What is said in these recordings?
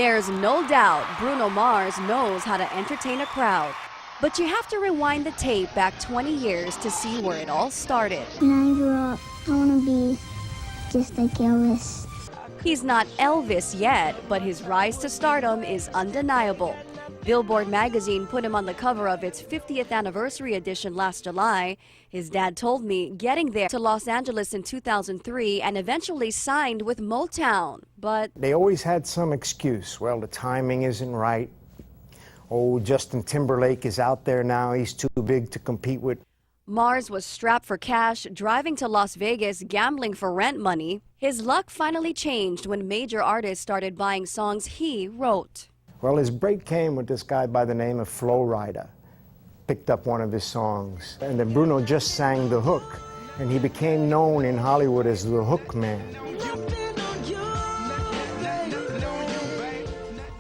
There's no doubt Bruno Mars knows how to entertain a crowd. But you have to rewind the tape back 20 years to see where it all started. When I grow up, I want to be just like Elvis. He's not Elvis yet, but his rise to stardom is undeniable. Billboard magazine put him on the cover of its 50th anniversary edition last July. His dad told me getting there to Los Angeles in 2003 and eventually signed with Motown. But they always had some excuse. Well, the timing isn't right. Oh, Justin Timberlake is out there now. He's too big to compete with. Mars was strapped for cash, driving to Las Vegas, gambling for rent money. His luck finally changed when major artists started buying songs he wrote. Well, his break came with this guy by the name of Flo Rida. Picked up one of his songs, and then Bruno just sang the hook, and he became known in Hollywood as the Hook Man.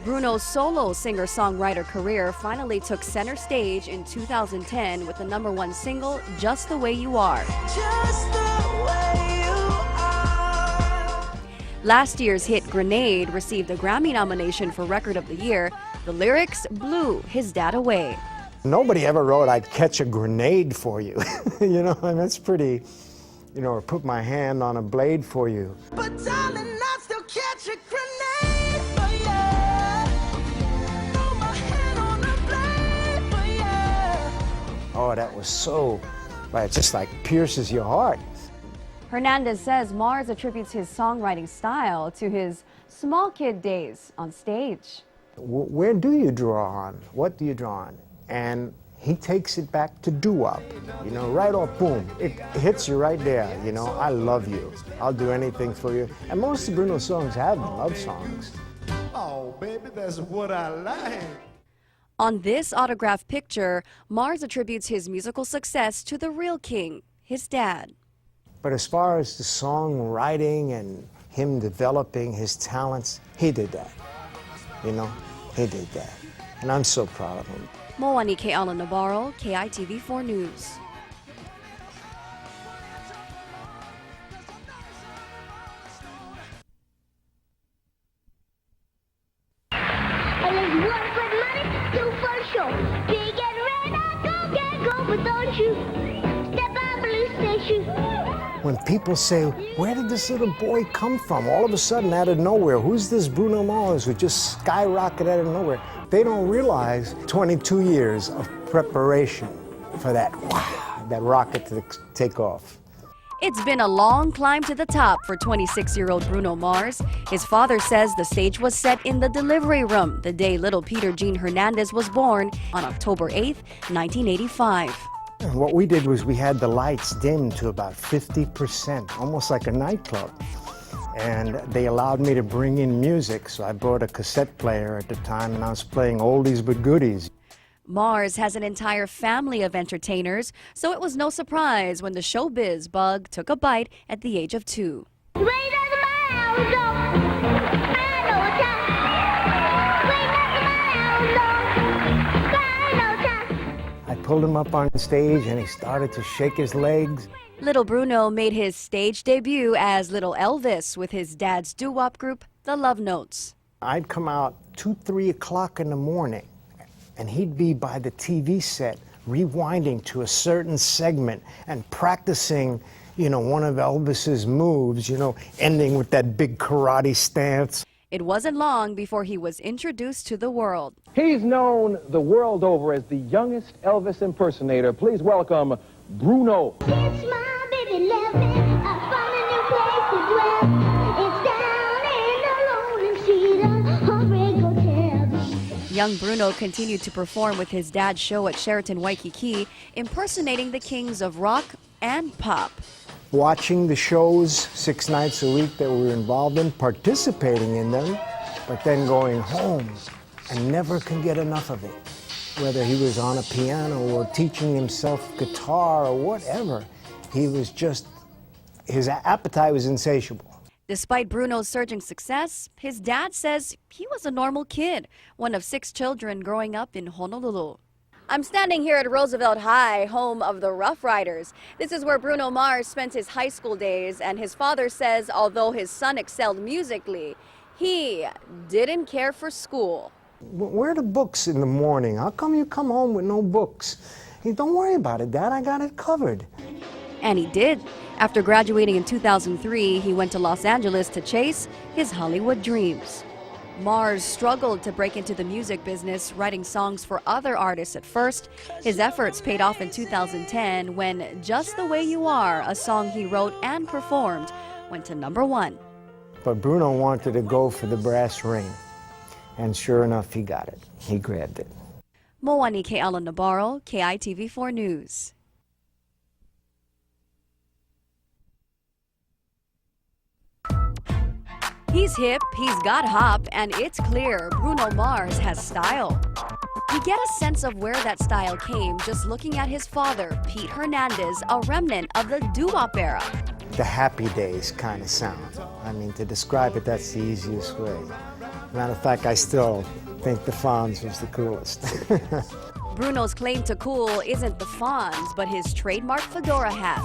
Bruno's solo singer-songwriter career finally took center stage in 2010 with the #1 single, Just the Way You Are. Just the way you are. Last year's hit Grenade received a Grammy nomination for Record of the Year. The lyrics blew his dad away. Nobody ever wrote, "I'd catch a grenade for you." You know, and that's pretty, you know, or put my hand on a blade for you. But darling, I still catch a grenade for you. Throw my hand on a blade for you. Oh, that was so, right, it just like pierces your heart. Hernandez says Mars attributes his songwriting style to his small kid days on stage. Where do you draw on? What do you draw on? And he takes it back to doo-wop, you know, right off, boom. It hits you right there, you know, I love you. I'll do anything for you. And most of Bruno's songs have been love songs. Oh, baby, that's what I like. On this autographed picture, Mars attributes his musical success to the real king, his dad. But as far as the songwriting and him developing his talents, he did that. You know, he did that. And I'm so proud of him. Moani K. Alan Navarro, KITV4 News. And there's one for money, two for show. Big and red, I go, can't go, but don't you step on blue station. When people say, where did this little boy come from? All of a sudden, out of nowhere, who's this Bruno Mars who just skyrocketed out of nowhere? They don't realize 22 years of preparation for that, wow, that rocket to take off. It's been a long climb to the top for 26-year-old Bruno Mars. His father says the stage was set in the delivery room the day little Peter Gene Hernandez was born on October 8th, 1985. And what we did was we had the lights dimmed to about 50%, almost like a nightclub. And they allowed me to bring in music, so I brought a cassette player at the time, and I was playing oldies but goodies. Mars has an entire family of entertainers, so it was no surprise when the showbiz bug took a bite at the age of 2. Wait on the miles, I know time. Wait on the miles, I know time. I pulled him up on stage, and he started to shake his legs. Little Bruno made his stage debut as Little Elvis with his dad's doo-wop group, the Love Notes. I'd come out 2, 3 o'clock in the morning, and he'd be by the TV set rewinding to a certain segment and practicing, you know, one of Elvis's moves, you know, ending with that big karate stance. It wasn't long before he was introduced to the world. He's known the world over as the youngest Elvis impersonator. Please welcome Bruno. It's my baby, love me. I found a new place to dwell. It's down in the lonely street of Heartbreak Hotel. Young Bruno continued to perform with his dad's show at Sheraton Waikiki, impersonating the kings of rock and pop. Watching the shows 6 nights a week that we were involved in, participating in them, but then going home and never can get enough of it. Whether he was on a piano or teaching himself guitar or whatever, he was just, his appetite was insatiable. Despite Bruno's surging success, his dad says he was a normal kid, one of 6 children growing up in Honolulu. I'm standing here at Roosevelt High, home of the Rough Riders. This is where Bruno Mars spent his high school days, and his father says although his son excelled musically, He didn't care for school. Where are the books in the morning? How come you come home with no books? Hey, don't worry about it, Dad. I got it covered. And he did. After graduating in 2003, he went to Los Angeles to chase his Hollywood dreams. Mars struggled to break into the music business, writing songs for other artists at first. His efforts paid off in 2010 when Just the Way You Are, a song he wrote and performed, went to #1. But Bruno wanted to go for the brass ring. And sure enough, he got it. He grabbed it. Moani K. Alan Navarro, KITV4 News. He's hip, he's got hop, and it's clear Bruno Mars has style. You get a sense of where that style came just looking at his father, Pete Hernandez, a remnant of the doo-wop era. The Happy Days kind of sound. I mean, to describe it, that's the easiest way. Matter of fact, I still think the Fonz was the coolest. Bruno's claim to cool isn't the Fonz, but his trademark fedora hat.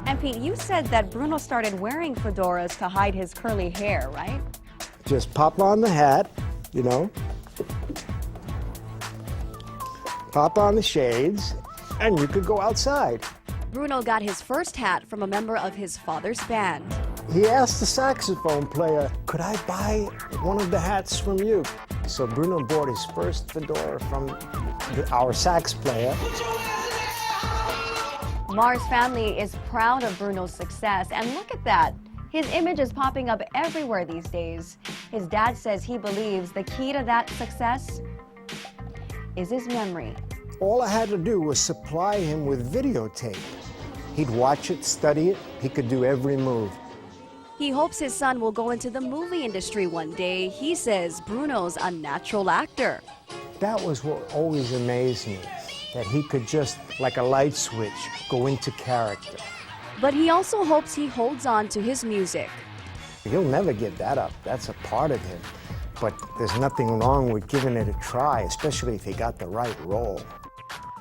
And Pete, you said that Bruno started wearing fedoras to hide his curly hair, right? Just pop on the hat, you know, pop on the shades, and you could go outside. Bruno got his first hat from a member of his father's band. He asked the saxophone player, could I buy one of the hats from you? So Bruno bought his first fedora from our sax player. Mars family is proud of Bruno's success, and look at that. His image is popping up everywhere these days. His dad says he believes the key to that success is his memory. All I had to do was supply him with videotape. He'd watch it, study it, he could do every move. He hopes his son will go into the movie industry one day. He says Bruno's a natural actor. That was what always amazed me, that he could just, like a light switch, go into character. But he also hopes he holds on to his music. He'll never give that up. That's a part of him. But there's nothing wrong with giving it a try, especially if he got the right role.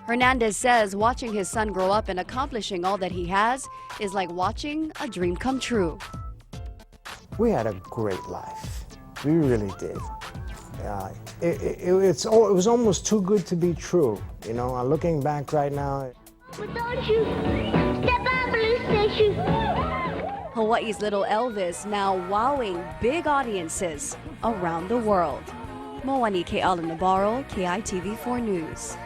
Hernandez says watching his son grow up and accomplishing all that he has is like watching a dream come true. We had a great life. We really did. It was almost too good to be true. You know, looking back right now. But don't you step on blue station. Hawaii's Little Elvis now wowing big audiences around the world. Moani K. Alan Navarro, KITV4 News.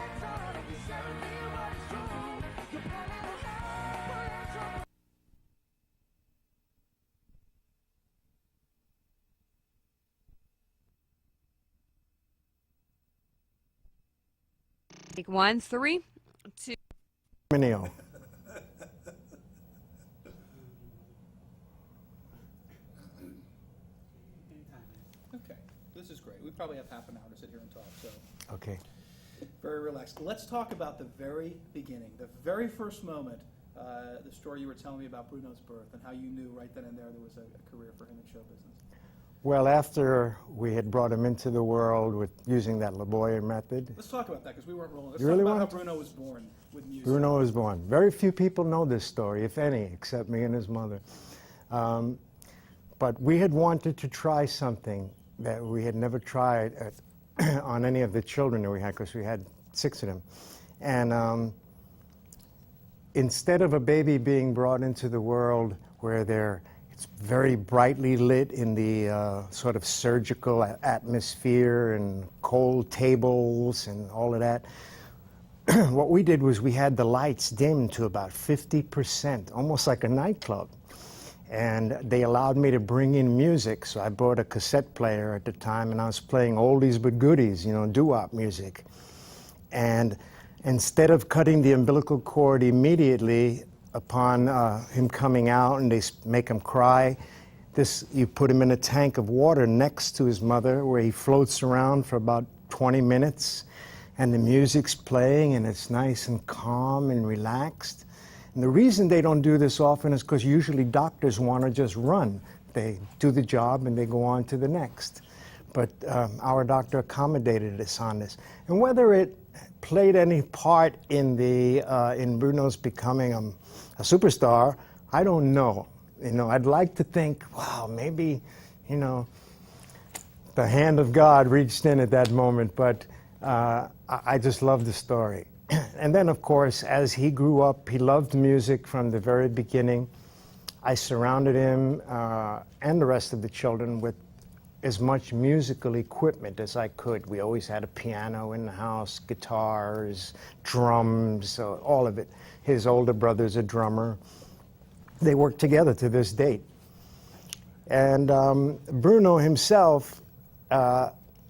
Take 1, 3, 2. Mineo. Okay, this is great. We probably have half an hour to sit here and talk, so Okay. very relaxed. Let's talk about the very beginning, the very first moment, the story you were telling me about Bruno's birth and how you knew right then and there was a career for him in show business. Well, after we had brought him into the world with using that LaBoyer method, Let's talk about that because we weren't rolling. Let's You talk really about want how Bruno was born with music. Bruno was born. Very few people know this story, if any, except me and his mother. But we had wanted to try something that we had never tried on any of the children that we had, because we had 6 of them. And instead of a baby being brought into the world where it's very brightly lit in the sort of surgical atmosphere and cold tables and all of that, what we did was we had the lights dimmed to about 50%, almost like a nightclub. And they allowed me to bring in music, so I bought a cassette player at the time, and I was playing oldies but goodies, you know, doo-wop music. And instead of cutting the umbilical cord immediately upon him coming out and they make him cry, you put him in a tank of water next to his mother where he floats around for about 20 minutes, and the music's playing and it's nice and calm and relaxed. And the reason they don't do this often is because usually doctors want to just run. They do the job and they go on to the next. But our doctor accommodated us on this. And whether it played any part in Bruno's becoming a superstar, I don't know. You know, I'd like to think, wow, maybe, you know, the hand of God reached in at that moment, but I just love the story. And then, of course, as he grew up, he loved music from the very beginning. I surrounded him and the rest of the children with as much musical equipment as I could. We always had a piano in the house, guitars, drums, all of it. His older brother's a drummer. They work together to this date. And Bruno himself,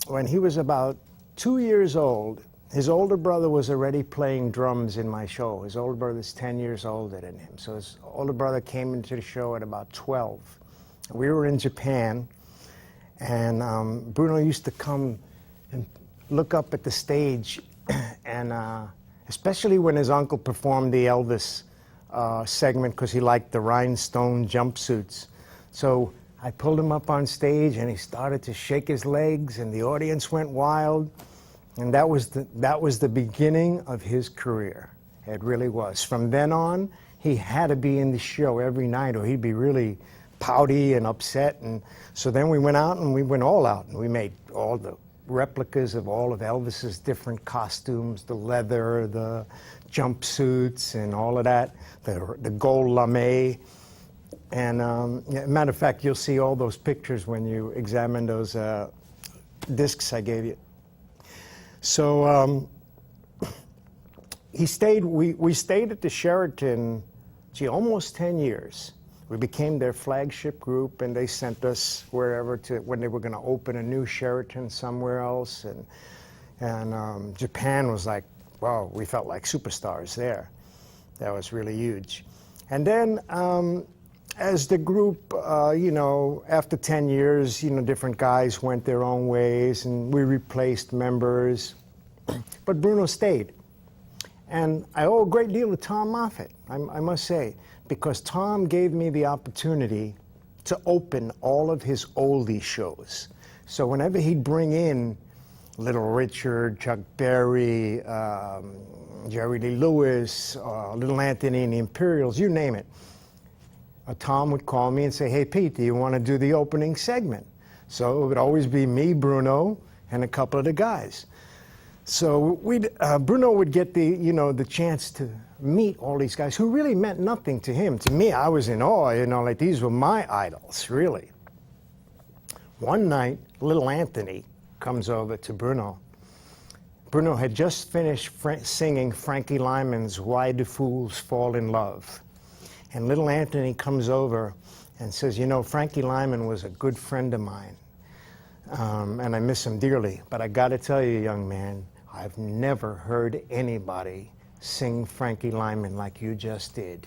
when he was about 2 years old, his older brother was already playing drums in my show. His older brother's 10 years older than him. So his older brother came into the show at about 12. We were in Japan, and Bruno used to come and look up at the stage, and especially when his uncle performed the Elvis segment, because he liked the rhinestone jumpsuits. So I pulled him up on stage, and he started to shake his legs, and the audience went wild. And that was the beginning of his career. It really was. From then on, he had to be in the show every night, or he'd be really pouty and upset. And so then we went out, and we went all out, and we made all the replicas of all of Elvis's different costumes, the leather, the jumpsuits, and all of that, the gold lame. And matter of fact, you'll see all those pictures when you examine those discs I gave you. So we stayed at the Sheraton, almost 10 years. We became their flagship group, and they sent us wherever when they were going to open a new Sheraton somewhere else. And Japan was like, wow, we felt like superstars there. That was really huge. And then as the group, after 10 years, different guys went their own ways, and we replaced members. But Bruno stayed. And I owe a great deal to Tom Moffat, I must say, because Tom gave me the opportunity to open all of his oldie shows. So whenever he'd bring in Little Richard, Chuck Berry, Jerry Lee Lewis, Little Anthony and the Imperials, you name it, Tom would call me and say, hey, Pete, do you want to do the opening segment? So it would always be me, Bruno, and a couple of the guys. So Bruno would get the chance to meet all these guys who really meant nothing to him. To me, I was in awe, like these were my idols, really. One night, Little Anthony comes over to Bruno. Bruno had just finished singing Frankie Lyman's Why Do Fools Fall in Love? And Little Anthony comes over and says, Frankie Lyman was a good friend of mine, and I miss him dearly. But I got to tell you, young man, I've never heard anybody sing Frankie Lyman like you just did.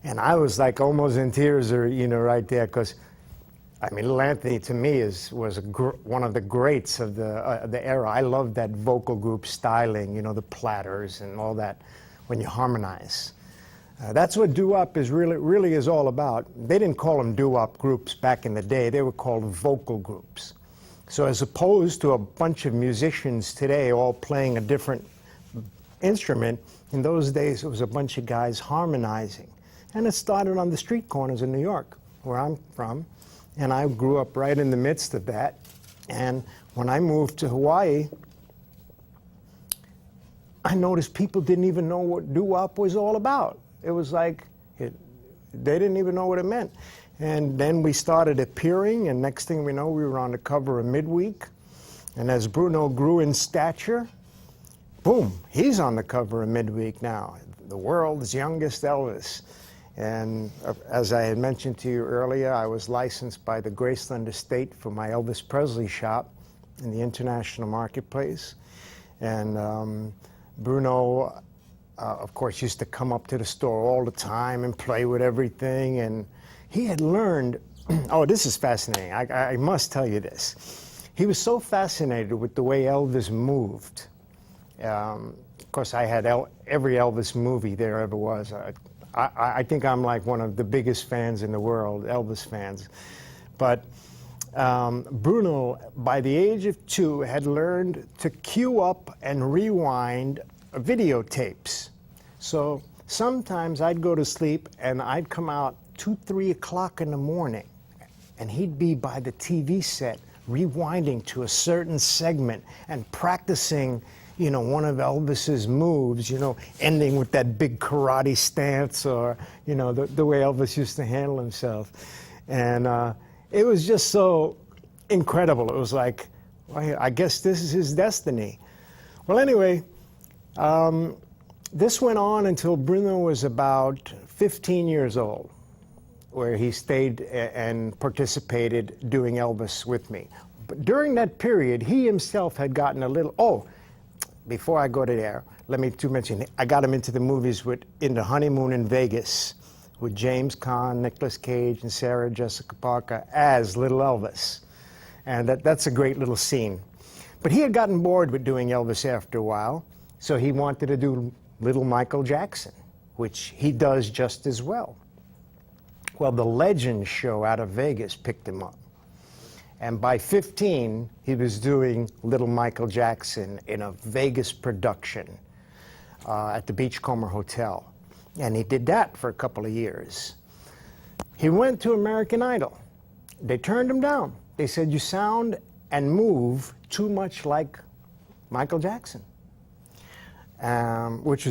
And I was like almost in tears, right there, because Little Anthony to me was one of the greats of the era. I loved that vocal group styling, the platters and all that when you harmonize. That's what doo-wop is really is all about. They didn't call them doo-wop groups back in the day. They were called vocal groups. So as opposed to a bunch of musicians today all playing a different instrument, in those days it was a bunch of guys harmonizing. And it started on the street corners in New York, where I'm from. And I grew up right in the midst of that. And when I moved to Hawaii, I noticed people didn't even know what doo-wop was all about. It was like, they didn't even know what it meant. And then we started appearing, and next thing we know, we were on the cover of Midweek. And as Bruno grew in stature, boom, he's on the cover of Midweek now, the world's youngest Elvis. And as I had mentioned to you earlier, I was licensed by the Graceland Estate for my Elvis Presley shop in the international marketplace. And Bruno, of course, used to come up to the store all the time and play with everything. And he had learned, oh, this is fascinating. I must tell you this. He was so fascinated with the way Elvis moved. Of course, I had every Elvis movie there ever was. I think I'm like one of the biggest fans in the world, Elvis fans. But Bruno, by the age of 2, had learned to cue up and rewind videotapes. So sometimes I'd go to sleep and I'd come out 2, 3 o'clock in the morning, and he'd be by the TV set rewinding to a certain segment and practicing, one of Elvis's moves, ending with that big karate stance or, the way Elvis used to handle himself. And it was just so incredible. It was like, well, I guess this is his destiny. Well, anyway, this went on until Bruno was about 15 years old, where he stayed and participated doing Elvis with me. But during that period, he himself had gotten a little, before I go to there, let me mention, I got him into the movies in the Honeymoon in Vegas with James Caan, Nicolas Cage, and Sarah Jessica Parker as Little Elvis. And that's a great little scene. But he had gotten bored with doing Elvis after a while, so he wanted to do Little Michael Jackson, which he does just as well. Well, the Legend show out of Vegas picked him up. And by 15, he was doing Little Michael Jackson in a Vegas production at the Beachcomber Hotel. And he did that for a couple of years. He went to American Idol. They turned him down. They said, you sound and move too much like Michael Jackson. Which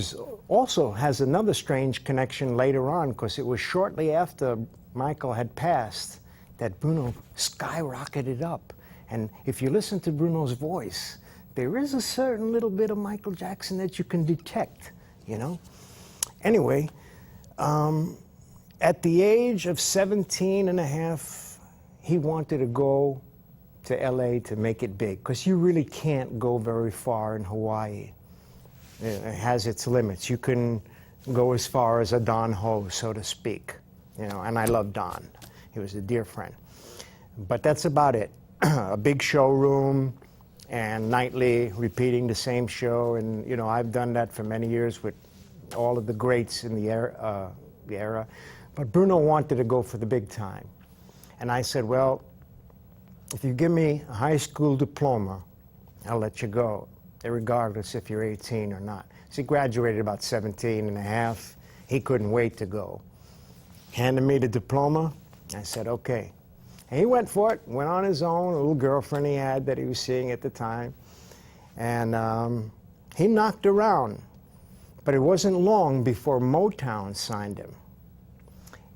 also has another strange connection later on, because it was shortly after Michael had passed that Bruno skyrocketed up. And if you listen to Bruno's voice, there is a certain little bit of Michael Jackson that you can detect, Anyway, at the age of 17 and a half, he wanted to go to LA to make it big, because you really can't go very far in Hawaii. It has its limits. You can go as far as a Don Ho, so to speak. And I love Don. He was a dear friend. But that's about it. A big showroom and nightly repeating the same show. And, I've done that for many years with all of the greats in the era. But Bruno wanted to go for the big time. And I said, well, if you give me a high school diploma, I'll let you go, regardless if you're 18 or not. So he graduated about 17 and a half. He couldn't wait to go. Handed me the diploma. I said, okay. And he went for it, went on his own, a little girlfriend he had that he was seeing at the time. And he knocked around. But it wasn't long before Motown signed him.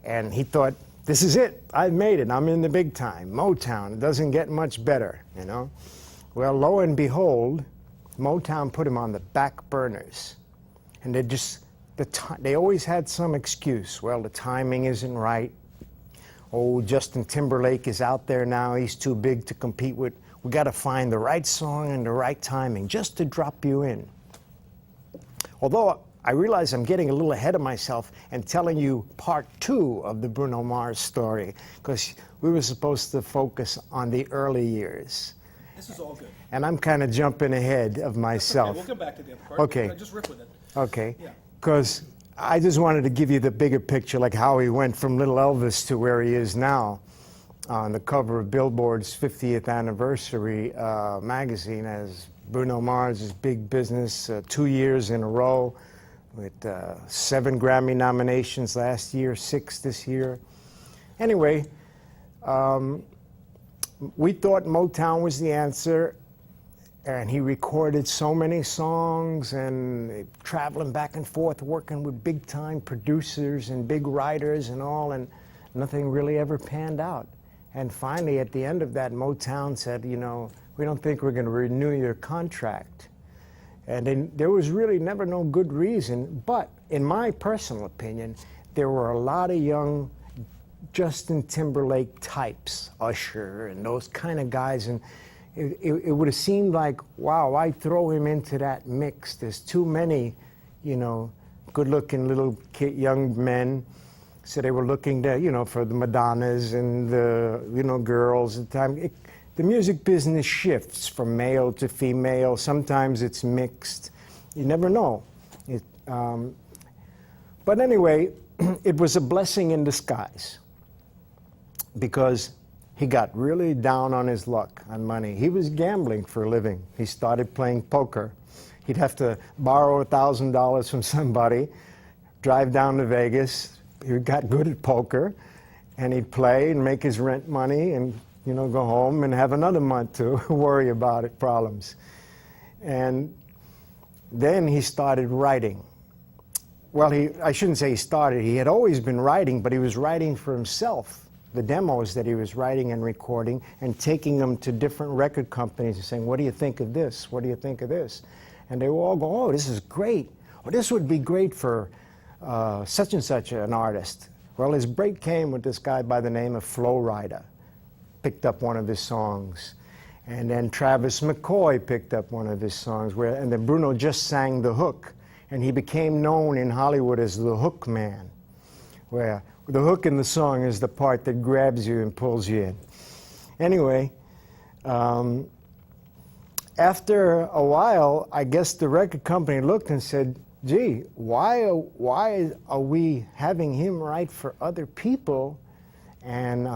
And he thought, this is it. I've made it. I'm in the big time. Motown. It doesn't get much better, Well, lo and behold, Motown put him on the back burners. And they always had some excuse. Well, the timing isn't right. Oh, Justin Timberlake is out there now. He's too big to compete with. We got to find the right song and the right timing just to drop you in. Although I realize I'm getting a little ahead of myself and telling you part 2 of the Bruno Mars story, because we were supposed to focus on the early years. This is all good. And I'm kind of jumping ahead of myself. Okay, we'll come back to the other part. Okay. Just rip with it. Okay. Yeah. Because I just wanted to give you the bigger picture, like how he went from Little Elvis to where he is now on the cover of Billboard's 50th anniversary magazine as Bruno Mars' big business, 2 years in a row with 7 Grammy nominations last year, 6 this year. Anyway, we thought Motown was the answer, and he recorded so many songs and traveling back and forth, working with big-time producers and big writers and all, and nothing really ever panned out. And finally, at the end of that, Motown said, we don't think we're going to renew your contract. And then there was really never no good reason, but in my personal opinion, there were a lot of young Justin Timberlake types, Usher and those kind of guys, and it would have seemed like, wow, why throw him into that mix? There's too many, good-looking little young men. So they were looking to, for the Madonnas and the, girls at the time. The music business shifts from male to female. Sometimes it's mixed. You never know. But anyway, it was a blessing in disguise, because he got really down on his luck on money. He was gambling for a living. He started playing poker. He'd have to borrow $1,000 from somebody, drive down to Vegas. He got good at poker, and he'd play and make his rent money and go home and have another month to worry about it, problems. And then he started writing. Well, I shouldn't say he started. He had always been writing, but he was writing for himself. The demos that he was writing and recording and taking them to different record companies and saying, what do you think of this? What do you think of this? And they would all go, oh, this is great. Or this would be great for such and such an artist. Well, his break came with this guy by the name of Flo Rida. Picked up one of his songs. And then Travis McCoy picked up one of his songs. And then Bruno just sang the hook. And he became known in Hollywood as the Hook Man, where the hook in the song is the part that grabs you and pulls you in. Anyway, after a while, I guess the record company looked and said, gee, why are we having him write for other people? And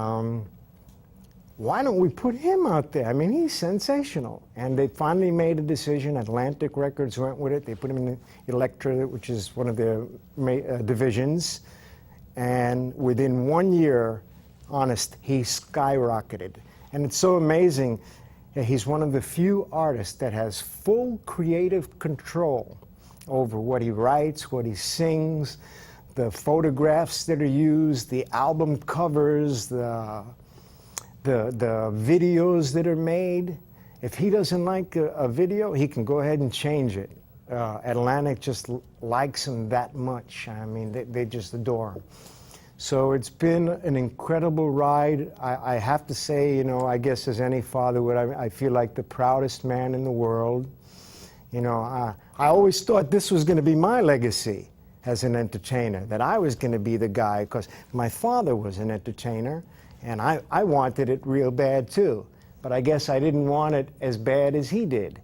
why don't we put him out there? I mean, he's sensational. And they finally made a decision. Atlantic Records went with it. They put him in Elektra, which is one of their divisions. And within 1 year, honest, he skyrocketed. And it's so amazing. He's one of the few artists that has full creative control over what he writes, what he sings, the photographs that are used, the album covers, the videos that are made. If he doesn't like a video, he can go ahead and change it. Atlantic just likes him that much. I mean, they just adore him. So it's been an incredible ride. I have to say, I guess as any father would, I feel like the proudest man in the world. I always thought this was going to be my legacy as an entertainer, that I was going to be the guy, because my father was an entertainer, and I wanted it real bad too. But I guess I didn't want it as bad as he did.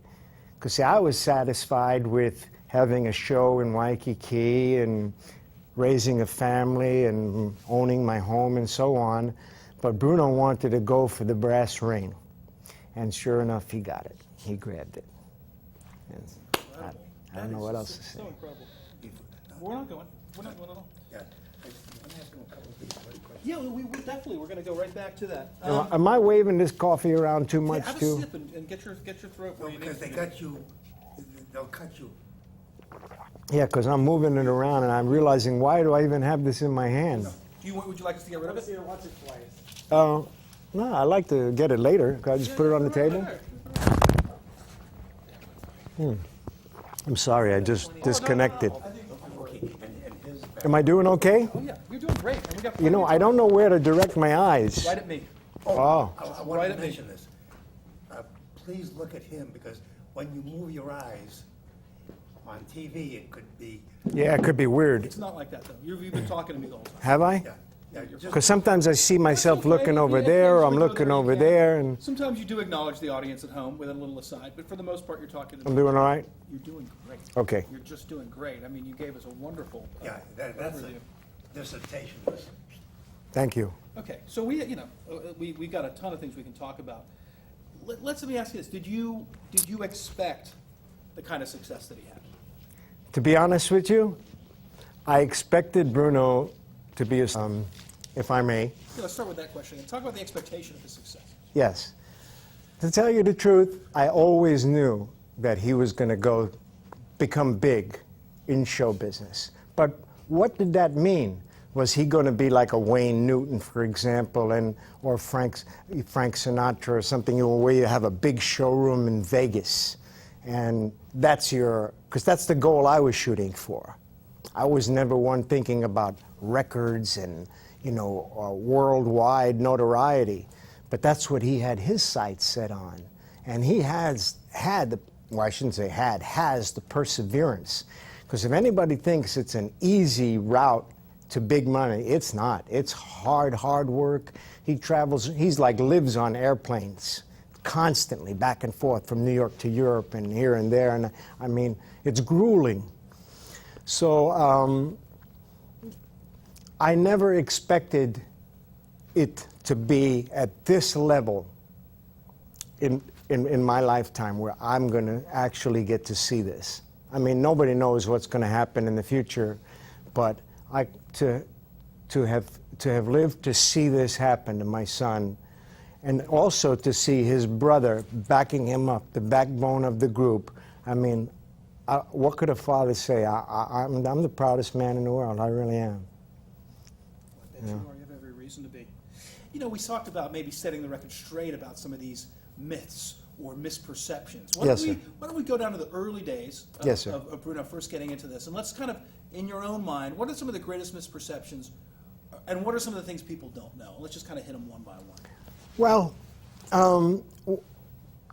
Because see, I was satisfied with having a show in Waikiki and raising a family and owning my home and so on. But Bruno wanted to go for the brass ring. And sure enough, he got it. He grabbed it. And I don't know what else to say. So incredible. We're not going at all. Yeah. Let me ask him a couple of things. Yeah, we definitely. We're going to go right back to that. Am I waving this coffee around too much, have a too? sip and get your throat where No, you because need they to be. got you, they'll cut you. Yeah, because I'm moving it around and I'm realizing, why do I even have this in my hand? Would you like us to get rid of it? No, I like to get it later. Can I just put it on the table? I'm sorry, I just disconnected. Am I doing okay? Oh yeah, you're doing great. And we got I don't know where to direct my eyes. right at me. Oh. I Right wanted at to me. mention this. Please look at him, because when you move your eyes on TV, it could be, Yeah, it could be weird. It's not like that though. You've been talking to me the whole time. Have I? just, Because sometimes I see myself Okay, looking over yeah, there, or I'm occasionally go looking there, you over can. there, and Sometimes you do acknowledge the audience at home with a little aside, but for the most part, you're talking to I'm me. doing all right? You're doing great. Okay. You're just doing great. I mean, you gave us a wonderful that's overview. a dissertation. Thank you. Okay, so we got a ton of things we can talk about. Let me ask you this: Did you expect the kind of success that he had? To be honest with you, I expected Bruno to be if I may. Yeah, let's start with that question and talk about the expectation of his success. Yes. To tell you the truth, I always knew that he was going to become big in show business. But what did that mean? Was he going to be like a Wayne Newton, for example, or Frank Sinatra or something, where you have a big showroom in Vegas? And because that's the goal I was shooting for. I was never one thinking about records and, worldwide notoriety. But that's what he had his sights set on. And he has the perseverance. Because if anybody thinks it's an easy route to big money, it's not. It's hard work. He lives on airplanes constantly, back and forth from New York to Europe and here and there. And I mean, it's grueling. So I never expected it to be at this level in my lifetime, where I'm going to actually get to see this. I mean, nobody knows what's going to happen in the future, but to have lived to see this happen to my son, and also to see his brother backing him up, the backbone of the group. I mean, what could a father say? I'm the proudest man in the world. I really am. You have every reason to be. You know, we talked about maybe setting the record straight about some of these myths or misperceptions. Why don't we go down to the early days of Bruno first getting into this, and let's kind of, in your own mind, what are some of the greatest misperceptions, and what are some of the things people don't know? Let's just kind of hit them one by one. Well,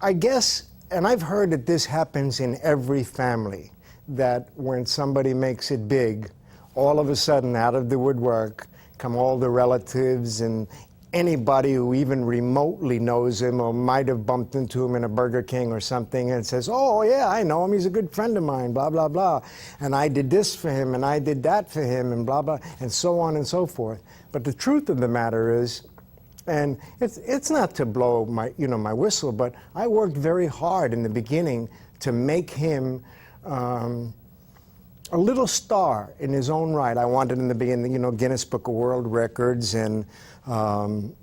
I guess, and I've heard that this happens in every family, that when somebody makes it big, all of a sudden, out of the woodwork, come all the relatives and anybody who even remotely knows him or might have bumped into him in a Burger King or something and says, oh, yeah, I know him, he's a good friend of mine, blah, blah, blah. And I did this for him, and I did that for him, and blah, blah, and so on and so forth. But the truth of the matter is, and it's not to blow my whistle, but I worked very hard in the beginning to make him a little star in his own right. I wanted in the beginning, Guinness Book of World Records, and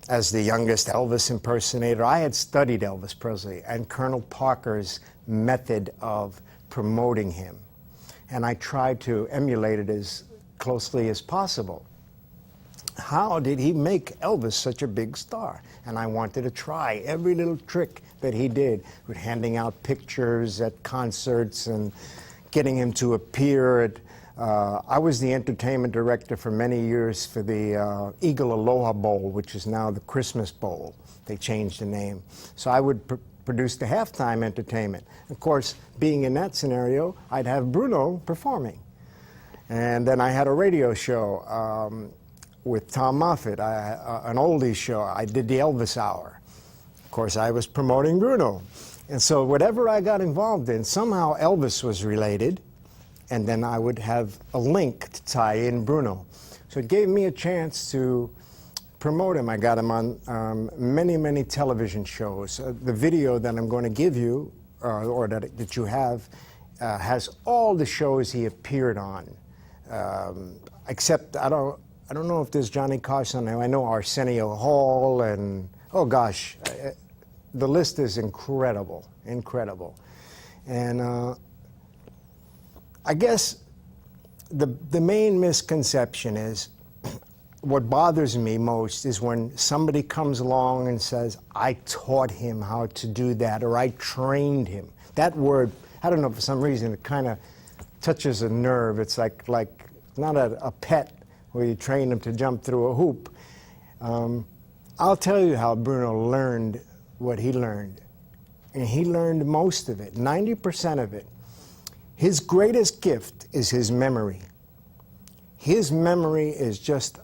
as the youngest Elvis impersonator. I had studied Elvis Presley and Colonel Parker's method of promoting him, and I tried to emulate it as closely as possible. How did he make Elvis such a big star? And I wanted to try every little trick that he did with handing out pictures at concerts and getting him to appear at, I was the entertainment director for many years for the Eagle Aloha Bowl, which is now the Christmas Bowl. They changed the name. So I would produce the halftime entertainment. Of course, being in that scenario, I'd have Bruno performing. And then I had a radio show with Tom Moffat, an oldies show. I did the Elvis Hour. Of course, I was promoting Bruno. And so whatever I got involved in, somehow Elvis was related, and then I would have a link to tie in Bruno. So it gave me a chance to promote him. I got him on many, many television shows. The video that I'm going to give you, or that you have, has all the shows he appeared on, except I don't know if there's Johnny Carson. I know Arsenio Hall, and oh gosh, the list is incredible, incredible. And I guess the main misconception is, what bothers me most is when somebody comes along and says, I taught him how to do that, or I trained him. That word, I don't know, for some reason, it kind of touches a nerve. It's like not a pet where you train him to jump through a hoop. I'll tell you how Bruno learned what he learned. And he learned most of it, 90% of it. His greatest gift is his memory. His memory is just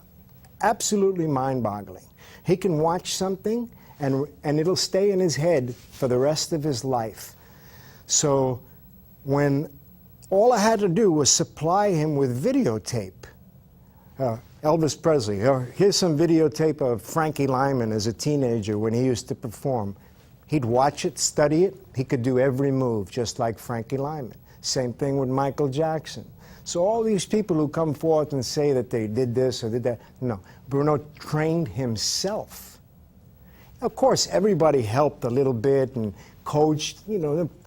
absolutely mind-boggling. He can watch something and it'll stay in his head for the rest of his life. So when all I had to do was supply him with videotape, Elvis Presley, here's some videotape of Frankie Lyman as a teenager when he used to perform. He'd watch it, study it. He could do every move just like Frankie Lyman. Same thing with Michael Jackson. So all these people who come forth and say that they did this or did that, no. Bruno trained himself. Of course, everybody helped a little bit and coached.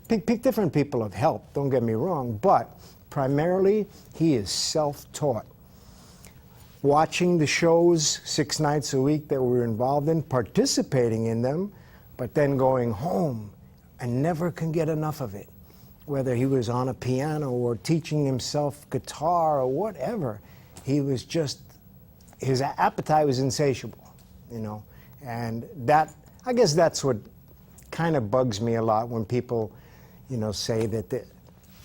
Different people have helped, don't get me wrong, but primarily he is self-taught. Watching the shows 6 nights a week that we were involved in, participating in them, but then going home and never can get enough of it. Whether he was on a piano or teaching himself guitar or whatever, he was just, his appetite was insatiable, And that, I guess that's what kind of bugs me a lot when people, say that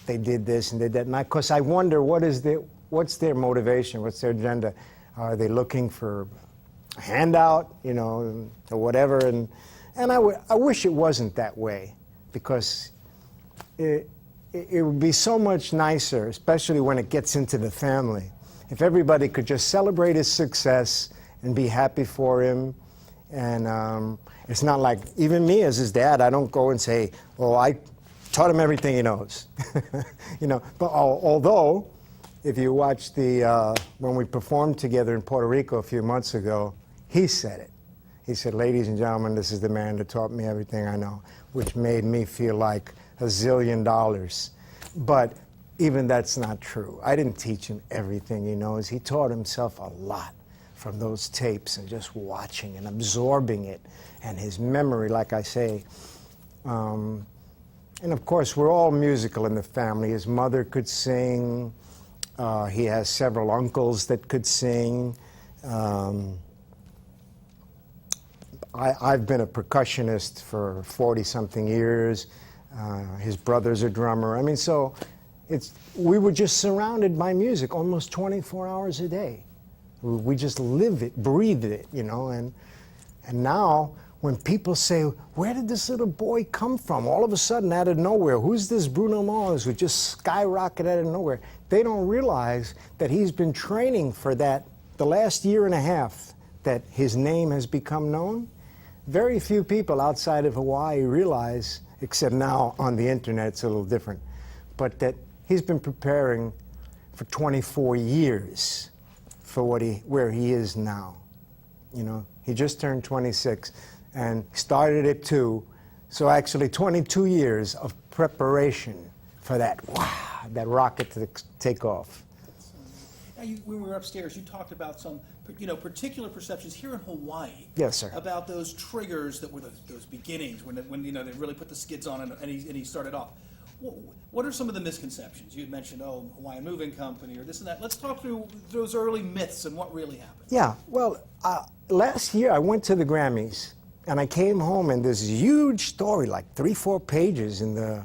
they did this and did that. And because I wonder what's their motivation, what's their agenda? Are they looking for a handout, or whatever? And I wish it wasn't that way, because it would be so much nicer, especially when it gets into the family, if everybody could just celebrate his success and be happy for him. And it's not like, even me as his dad, I don't go and say, well, I taught him everything he knows. But although, if you watch when we performed together in Puerto Rico a few months ago, he said it. He said, ladies and gentlemen, this is the man that taught me everything I know, which made me feel like $1 zillion. But even that's not true. I didn't teach him everything he knows. He taught himself a lot from those tapes and just watching and absorbing it, and his memory, like I say. And of course, we're all musical in the family. His mother could sing. He has several uncles that could sing. I've been a percussionist for 40-something years. His brother's a drummer. I mean, so we were just surrounded by music almost 24 hours a day. We just lived it, breathed it, you know. And now, when people say, where did this little boy come from? All of a sudden, out of nowhere, who's this Bruno Mars who just skyrocketed out of nowhere? They don't realize that he's been training for that the last year and a half that his name has become known. Very few people outside of Hawaii realize, except now on the internet it's a little different, but that he's been preparing for 24 years for where he is now. You know, he just turned 26 and started at 2, so actually 22 years of preparation for that rocket to take off. Now, when we were upstairs, you talked about some, particular perceptions here in Hawaii. Yes, sir. About those triggers that were those beginnings when they really put the skids on and he started off. What are some of the misconceptions? You had mentioned, Hawaiian Moving Company or this and that. Let's talk through those early myths and what really happened. Yeah, well, last year I went to the Grammys and I came home and this huge story, like 3-4 pages in the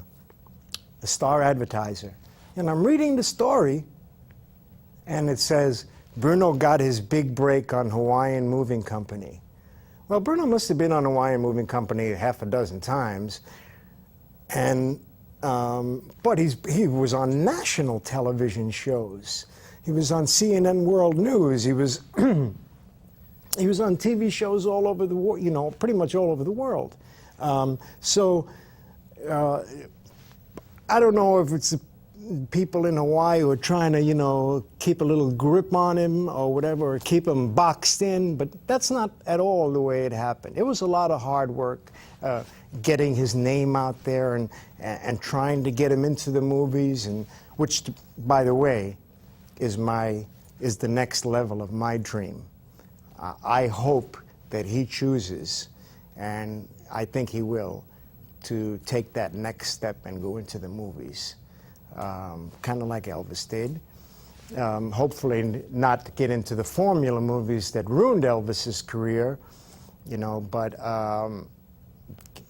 Star Advertiser. And I'm reading the story and it says, Bruno got his big break on Hawaiian Moving Company. Well, Bruno must have been on Hawaiian Moving Company half a dozen times. And but he was on national television shows. He was on CNN World News. He was he was on TV shows all over the world, pretty much all over the world. So I don't know if it's the people in Hawaii who are trying to, keep a little grip on him or whatever, or keep him boxed in, but that's not at all the way it happened. It was a lot of hard work. Getting his name out there and trying to get him into the movies, and which, by the way, is the next level of my dream. I hope that he chooses, and I think he will, to take that next step and go into the movies, kind of like Elvis did. Hopefully not get into the formula movies that ruined Elvis's career, but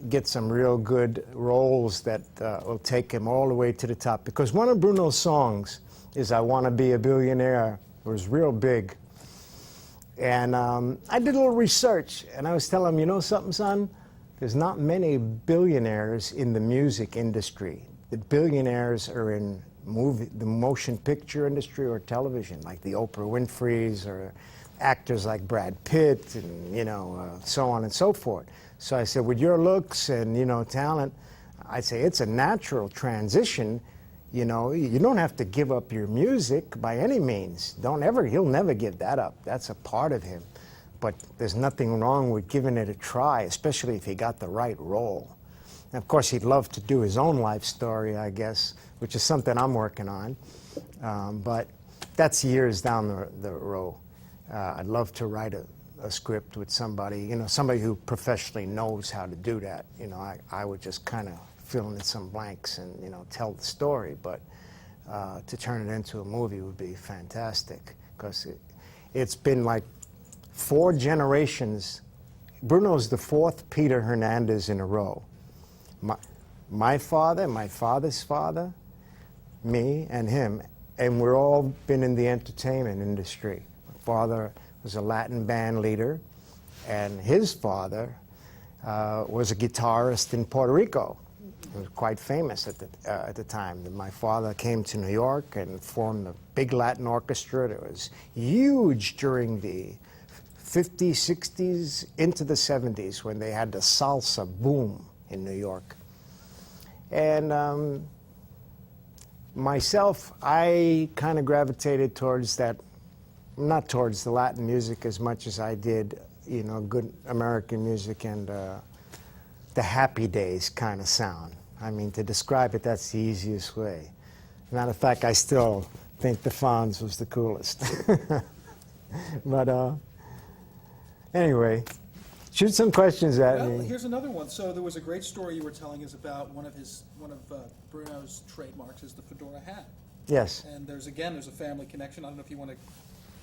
get some real good roles that will take him all the way to the top. Because one of Bruno's songs is I Want to Be a Billionaire. It was real big. And I did a little research, and I was telling him, something, son? There's not many billionaires in the music industry. The billionaires are in the motion picture industry or television, like the Oprah Winfreys or actors like Brad Pitt and, so on and so forth. So I said, with your looks and, talent, I say it's a natural transition. You don't have to give up your music by any means. He'll never give that up. That's a part of him. But there's nothing wrong with giving it a try, especially if he got the right role. And of course, he'd love to do his own life story, I guess, which is something I'm working on. But that's years down the road. I'd love to write a script with somebody, somebody who professionally knows how to do that. I would just kind of fill in some blanks and, tell the story. But to turn it into a movie would be fantastic, because it's been like 4 generations. Bruno's the 4th Peter Hernandez in a row. My father, my father's father, me, and him, and we're all been in the entertainment industry. My father was a Latin band leader, and his father was a guitarist in Puerto Rico. He was quite famous at the time. My father came to New York and formed a big Latin orchestra that was huge during the 50s, 60s, into the 70s, when they had the salsa boom in New York. And myself, I kind of gravitated towards that, not towards the Latin music as much as I did, you know, good American music and the Happy Days kind of sound. I mean, to describe it, that's the easiest way. Matter of fact, I still think the Fonz was the coolest. But anyway, shoot some questions at Well, me. here's another one. So there was a great story you were telling us about one of Bruno's trademarks is the fedora hat. Yes. And there's a family connection. I don't know if you want to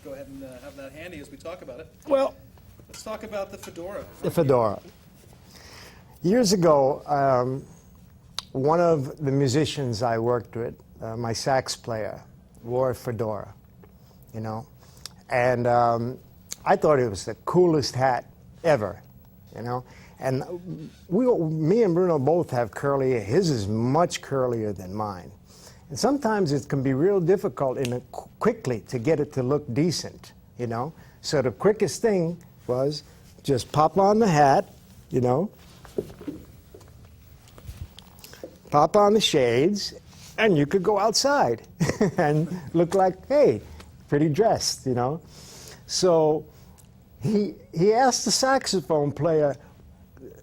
go ahead and have that handy as we talk about it. Well, Let's talk about the fedora. the fedora. Years ago, one of the musicians I worked with, my sax player, wore a fedora, you know. And I thought it was the coolest hat ever, you know. And me and Bruno both have curly hair. His is much curlier than mine. And sometimes it can be real difficult quickly to get it to look decent, you know. So the quickest thing was just pop on the hat, you know, pop on the shades, and you could go outside and look like, hey, pretty dressed, you know. So he asked the saxophone player,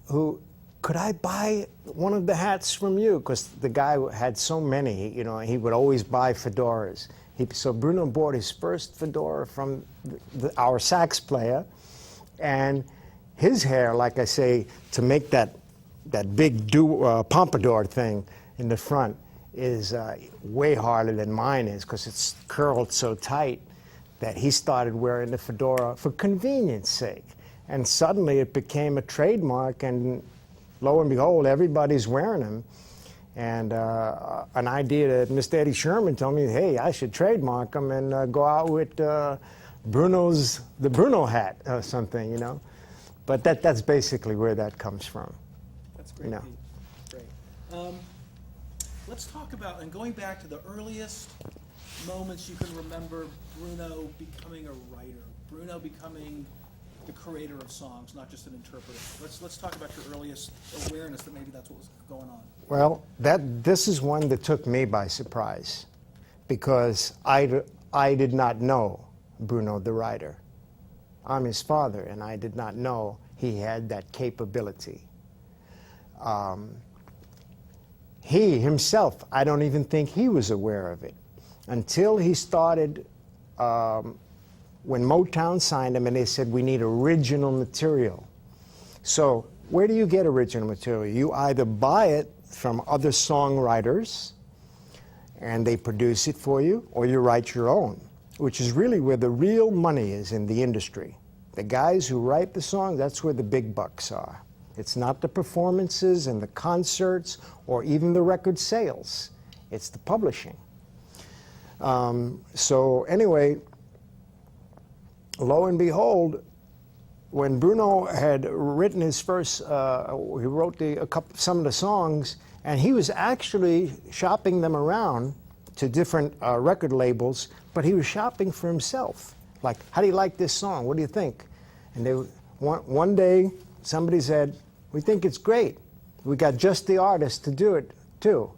who, could I buy one of the hats from you? Because the guy had so many, you know, he would always buy fedoras. So Bruno bought his first fedora from our sax player, and his hair, like I say, to make that big pompadour thing in the front is way harder than mine is, because it's curled so tight that he started wearing the fedora for convenience sake. And suddenly it became a trademark, and lo and behold, everybody's wearing them. And an idea that Mr. Eddie Sherman told me, hey, I should trademark them and go out with the Bruno hat or something, you know. But that's basically where that comes from. That's great, You know. Pete. Great. Let's talk about, and going back to the earliest moments you can remember Bruno becoming a writer, Bruno becoming the creator of songs, not just an interpreter. Let's talk about your earliest awareness that maybe that's what was going on. Well, this is one that took me by surprise, because I did not know Bruno the writer. I'm his father, and I did not know he had that capability. He himself, I don't even think he was aware of it until he started, when Motown signed him and they said, we need original material. So where do you get original material? You either buy it from other songwriters and they produce it for you, or you write your own, which is really where the real money is in the industry. The guys who write the song, that's where the big bucks are. It's not the performances and the concerts or even the record sales. It's the publishing. So anyway, lo and behold, when Bruno had written his first, he wrote some of the songs, and he was actually shopping them around to different record labels, but he was shopping for himself. Like, how do you like this song? What do you think? And one day, somebody said, we think it's great. We got just the artist to do it, too.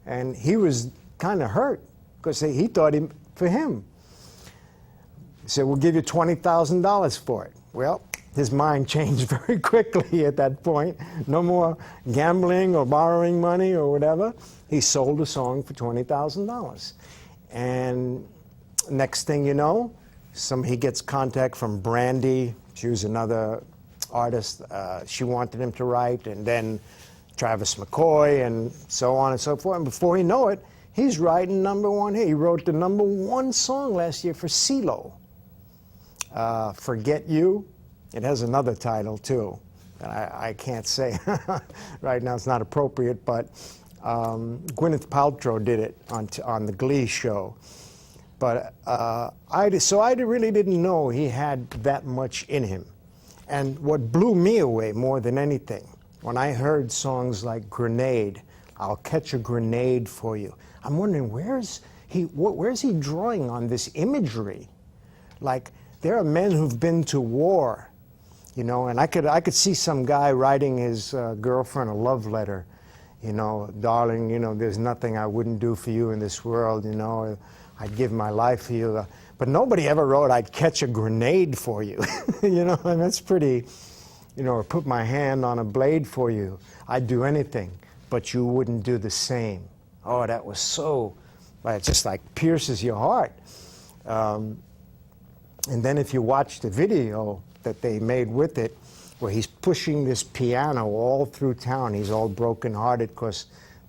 And he was kind of hurt, because he thought for him. He said, we'll give you $20,000 for it. Well, his mind changed very quickly at that point. No more gambling or borrowing money or whatever. He sold the song for $20,000. And next thing you know, he gets contact from Brandy. She was another artist. She wanted him to write, and then Travis McCoy, and so on and so forth. And before you know it, he's writing #1 hit. He wrote the #1 song last year for CeeLo. Forget You. It has another title, too, that I can't say right now. It's not appropriate, but Gwyneth Paltrow did it on the Glee show. But I really didn't know he had that much in him. And what blew me away more than anything, when I heard songs like Grenade, I'll Catch a Grenade for You, I'm wondering, where's he drawing on this imagery? Like, there are men who've been to war, you know, and I could see some guy writing his girlfriend a love letter, you know, darling, you know, there's nothing I wouldn't do for you in this world, you know, I'd give my life for you. But nobody ever wrote, I'd catch a grenade for you. You know, and that's pretty, you know, or put my hand on a blade for you. I'd do anything, but you wouldn't do the same. Oh, that was so, it just like pierces your heart. And then if you watch the video that they made with it, where he's pushing this piano all through town, he's all broken-hearted because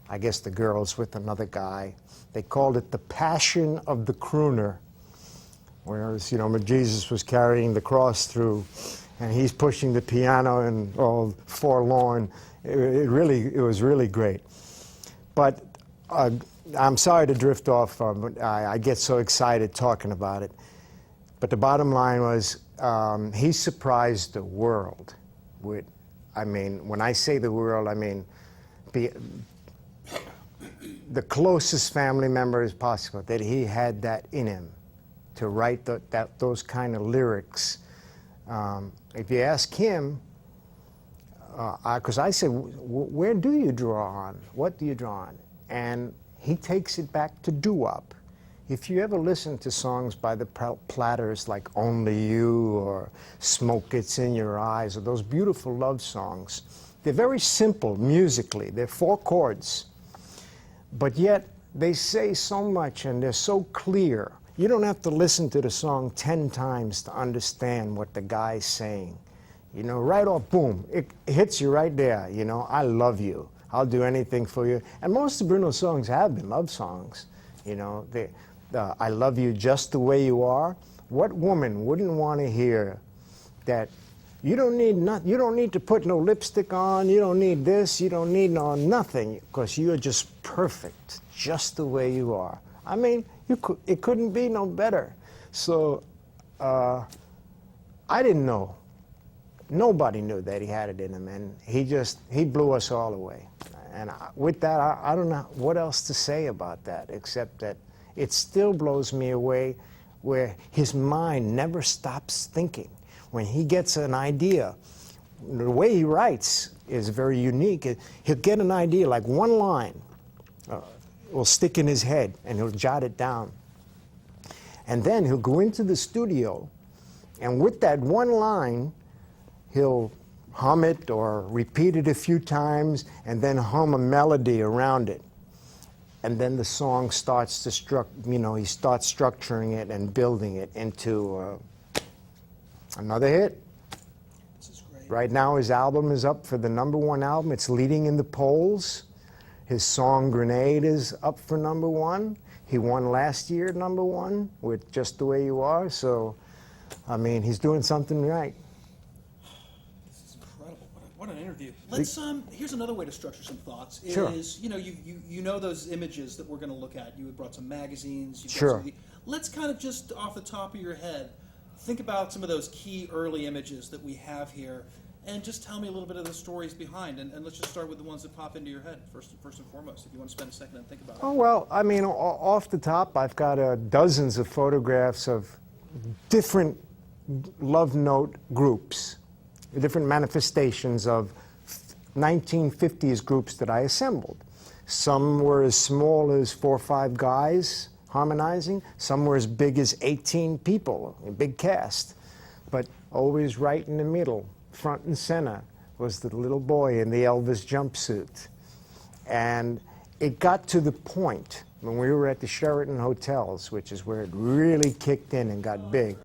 I guess the girl's with another guy. They called it the Passion of the Crooner. Whereas, you know, when Jesus was carrying the cross through, and he's pushing the piano and all forlorn. It was really great. But I'm sorry to drift off. I get so excited talking about it. But the bottom line was, he surprised the world with, I mean, when I say the world, I mean the closest family members possible, that he had that in him to write those kind of lyrics. If you ask him, because I said, where do you draw on? What do you draw on? And he takes it back to doo-wop. If you ever listen to songs by the Platters like Only You or Smoke Gets in Your Eyes, or those beautiful love songs, they're very simple musically. They're 4 chords. But yet they say so much and they're so clear. You don't have to listen to the song 10 times to understand what the guy's saying. You know, right off, boom, it hits you right there. You know, I love you. I'll do anything for you. And most of Bruno's songs have been love songs. You know, I love you just the way you are. What woman wouldn't want to hear that you don't need to put no lipstick on, you don't need this, you don't need nothing, because you're just perfect, just the way you are. I mean, it couldn't be no better. So I didn't know. Nobody knew that he had it in him, and he blew us all away. And with that, I don't know what else to say about that, except that it still blows me away where his mind never stops thinking. When he gets an idea, the way he writes is very unique. He'll get an idea, like one line, will stick in his head, and he'll jot it down. And then he'll go into the studio, and with that one line, he'll hum it or repeat it a few times, and then hum a melody around it. And then the song starts to he starts structuring it and building it into another hit. This is great. Right now his album is up for the #1 album. It's leading in the polls. His song Grenade is up for #1. He won last year #1 with Just the Way You Are. So, I mean, he's doing something right. This is incredible. What an interview. Let's here's another way to structure some thoughts. Sure. Is, you know, you know those images that we're going to look at. You had brought some magazines. You Sure. Let's kind of just off the top of your head think about some of those key early images that we have here, and just tell me a little bit of the stories behind. And let's just start with the ones that pop into your head first and foremost. If you want to spend a second and think about it. Oh, well, I mean, off the top, I've got dozens of photographs of different love note groups, different manifestations of 1950s groups that I assembled. Some were as small as 4 or 5 guys harmonizing. Some were as big as 18 people, a big cast. But always right in the middle, front and center, was the little boy in the Elvis jumpsuit. And it got to the point when we were at the Sheraton hotels, which is where it really kicked in and got big.